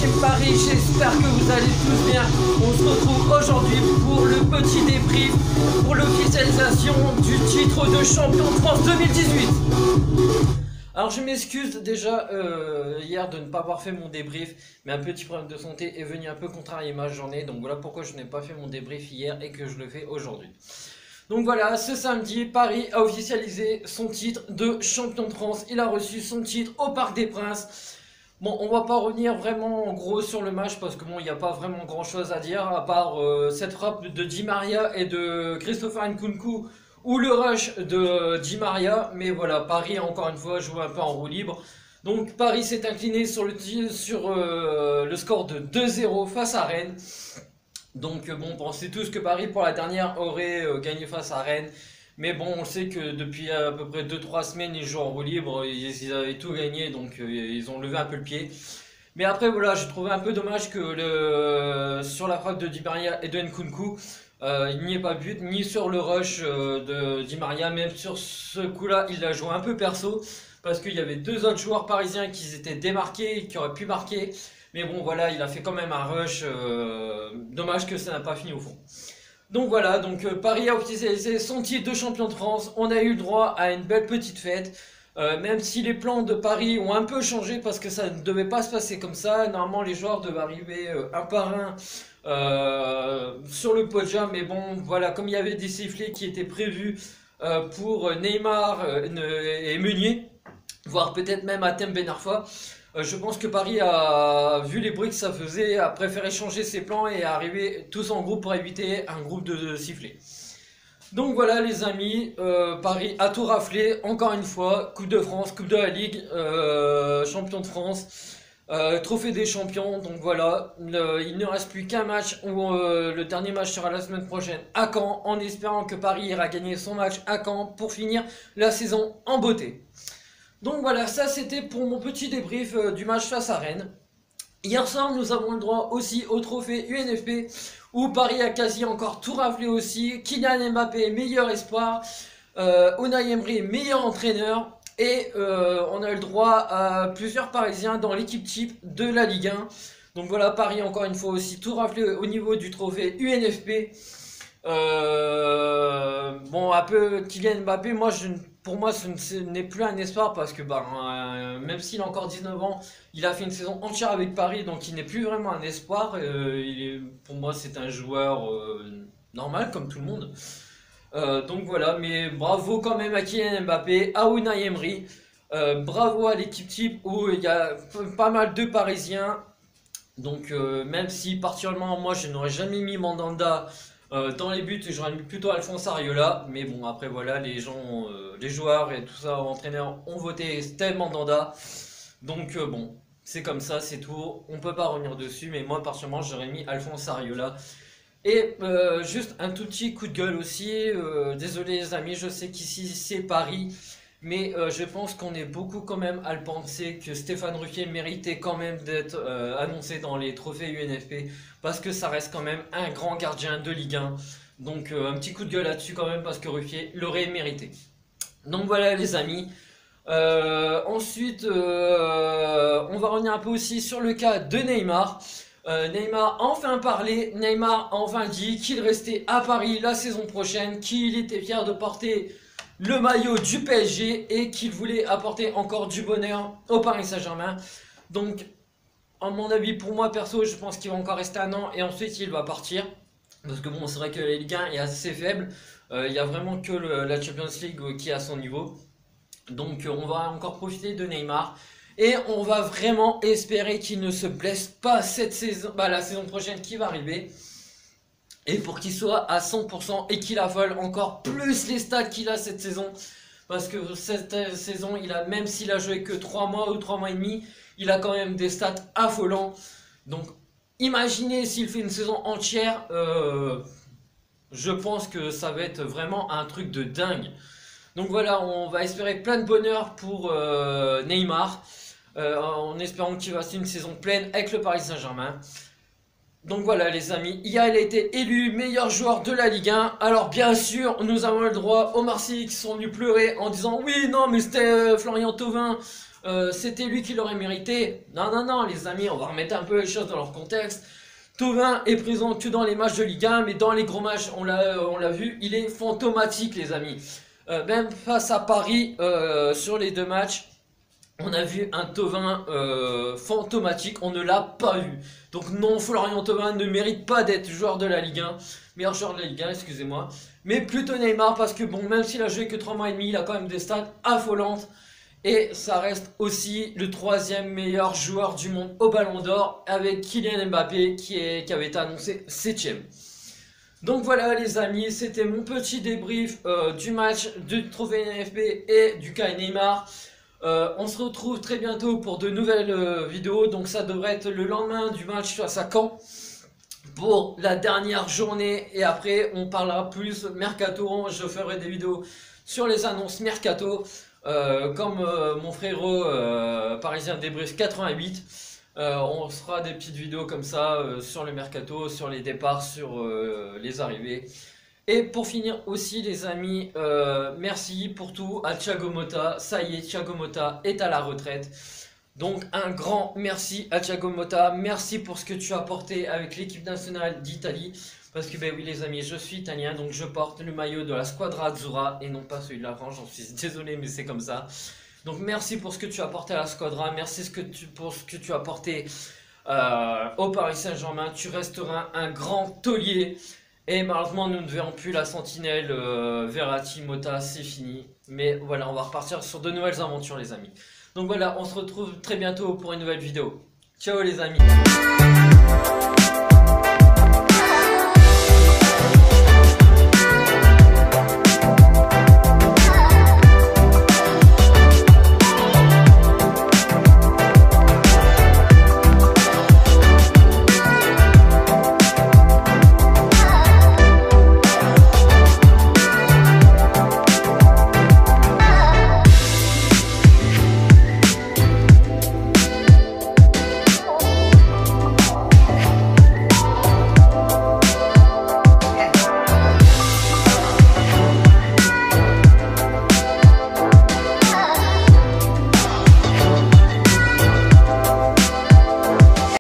Team Paris, j'espère que vous allez tous bien. On se retrouve aujourd'hui pour le petit débrief pour l'officialisation du titre de champion de France 2018. Alors je m'excuse déjà hier de ne pas avoir fait mon débrief, mais un petit problème de santé est venu un peu contrarier ma journée, donc voilà pourquoi je n'ai pas fait mon débrief hier et que je le fais aujourd'hui. Donc voilà, ce samedi, Paris a officialisé son titre de champion de France. Il a reçu son titre au Parc des Princes. Bon, on va pas revenir vraiment en gros sur le match parce que bon, il n'y a pas vraiment grand chose à dire à part cette frappe de Di Maria et de Christopher Nkunku ou le rush de Di Maria. Mais voilà, Paris a encore une fois joué un peu en roue libre. Donc Paris s'est incliné sur le score de 2-0 face à Rennes. Donc bon, on pensait tous que Paris pour la dernière aurait gagné face à Rennes. Mais bon, on sait que depuis à peu près 2-3 semaines, ils jouent en roue libre, ils avaient tout gagné, donc ils ont levé un peu le pied. Mais après, voilà, j'ai trouvé un peu dommage que sur la frappe de Di Maria et de Nkunku, il n'y ait pas but, ni sur le rush de Di Maria, même sur ce coup-là, il a joué un peu perso, parce qu'il y avait deux autres joueurs parisiens qui s'étaient démarqués et qui auraient pu marquer. Mais bon, voilà, il a fait quand même un rush, dommage que ça n'a pas fini au fond. Donc voilà, Paris a officialisé son titre de champion de France. On a eu le droit à une belle petite fête. Même si les plans de Paris ont un peu changé parce que ça ne devait pas se passer comme ça. Normalement, les joueurs devaient arriver un par un sur le podium. Mais bon, voilà, comme il y avait des sifflets qui étaient prévus pour Neymar et Meunier, voire peut-être même Hatem Ben Arfa. Je pense que Paris a vu les bruits que ça faisait, a préféré changer ses plans et arriver tous en groupe pour éviter un groupe de sifflets. Donc voilà les amis, Paris a tout raflé, encore une fois, Coupe de France, Coupe de la Ligue, champion de France, trophée des champions, donc voilà, il ne reste plus qu'un match, où le dernier match sera la semaine prochaine à Caen, en espérant que Paris ira gagner son match à Caen pour finir la saison en beauté. Donc voilà, ça c'était pour mon petit débrief du match face à Rennes. Hier soir, nous avons le droit aussi au trophée UNFP, où Paris a quasi encore tout raflé aussi. Kylian Mbappé, meilleur espoir. Unai Emery, meilleur entraîneur. Et on a eu le droit à plusieurs Parisiens dans l'équipe type de la Ligue 1. Donc voilà, Paris encore une fois aussi tout raflé au niveau du trophée UNFP. Bon, un peu Kylian Mbappé, pour moi ce n'est plus un espoir parce que même s'il a encore 19 ans, il a fait une saison entière avec Paris, donc il n'est plus vraiment un espoir. Pour moi c'est un joueur normal comme tout le monde. Donc voilà, mais bravo quand même à Kylian Mbappé, à Unai Emery. Bravo à l'équipe type où il y a pas mal de Parisiens. Donc même si particulièrement moi je n'aurais jamais mis Mandanda dans les buts, j'aurais mis plutôt Alphonse Areola, mais bon après voilà, les joueurs et tout ça, entraîneurs ont voté Steve Mandanda, donc bon, c'est comme ça, c'est tout, on peut pas revenir dessus, mais moi particulièrement j'aurais mis Alphonse Areola. Et juste un tout petit coup de gueule aussi, désolé les amis, je sais qu'ici c'est Paris, mais je pense qu'on est beaucoup quand même à le penser que Stéphane Ruffier méritait quand même d'être annoncé dans les trophées UNFP parce que ça reste quand même un grand gardien de Ligue 1. Donc un petit coup de gueule là-dessus quand même parce que Ruffier l'aurait mérité. Donc voilà les amis. Ensuite, on va revenir un peu aussi sur le cas de Neymar. Neymar a enfin parlé, Neymar a enfin dit qu'il restait à Paris la saison prochaine, qu'il était fier de porter le maillot du PSG et qu'il voulait apporter encore du bonheur au Paris Saint-Germain. Donc, à mon avis, pour moi perso, je pense qu'il va encore rester un an et ensuite il va partir. Parce que bon, c'est vrai que la Ligue 1 est assez faible. Il n'y a vraiment que la Champions League qui est à son niveau. Donc, on va encore profiter de Neymar. Et on va vraiment espérer qu'il ne se blesse pas cette saison, la saison prochaine qui va arriver. Et pour qu'il soit à 100% et qu'il affole encore plus les stats qu'il a cette saison. Parce que cette saison, même s'il a joué que 3 mois ou 3 mois et demi, il a quand même des stats affolants. Donc imaginez s'il fait une saison entière, je pense que ça va être vraiment un truc de dingue. Donc voilà, on va espérer plein de bonheur pour Neymar. En espérant qu'il va faire une saison pleine avec le Paris Saint-Germain. Donc voilà les amis, hier il a été élu meilleur joueur de la Ligue 1. Alors bien sûr, nous avons le droit aux Marseillais qui sont venus pleurer en disant oui, non mais c'était Florian Thauvin, c'était lui qui l'aurait mérité. Non, non, non les amis, on va remettre un peu les choses dans leur contexte. Thauvin est présent que dans les matchs de Ligue 1, mais dans les gros matchs, on l'a vu, il est fantomatique les amis. Même face à Paris, sur les 2 matchs, on a vu un Thauvin fantomatique, on ne l'a pas eu. Donc non, Florian Thauvin ne mérite pas d'être joueur de la Ligue 1, meilleur joueur de la Ligue 1, excusez-moi. Mais plutôt Neymar, parce que bon, même s'il a joué que 3 mois et demi, il a quand même des stats affolantes. Et ça reste aussi le 3e meilleur joueur du monde au Ballon d'Or, avec Kylian Mbappé qui avait été annoncé 7ème. Donc voilà les amis, c'était mon petit débrief du match du trophée NFP et du cas Neymar. On se retrouve très bientôt pour de nouvelles vidéos, donc ça devrait être le lendemain du match face à Caen pour la dernière journée, et après on parlera plus mercato. Je ferai des vidéos sur les annonces mercato comme mon frérot parisien débrief 88. On fera des petites vidéos comme ça sur le mercato, sur les départs, sur les arrivées. Et pour finir aussi les amis, merci pour tout à Thiago Motta. Ça y est, Thiago Motta est à la retraite. Donc un grand merci à Thiago Motta. Merci pour ce que tu as apporté avec l'équipe nationale d'Italie. Parce que ben oui les amis, je suis italien, donc je porte le maillot de la Squadra Azzurra et non pas celui de la France. J'en suis désolé mais c'est comme ça. Donc merci pour ce que tu as apporté à la Squadra. Merci pour ce que tu as apporté au Paris Saint-Germain. Tu resteras un grand taulier. Et malheureusement, nous ne verrons plus la sentinelle Verratti, Motta, c'est fini. Mais voilà, on va repartir sur de nouvelles aventures, les amis. Donc voilà, on se retrouve très bientôt pour une nouvelle vidéo. Ciao, les amis.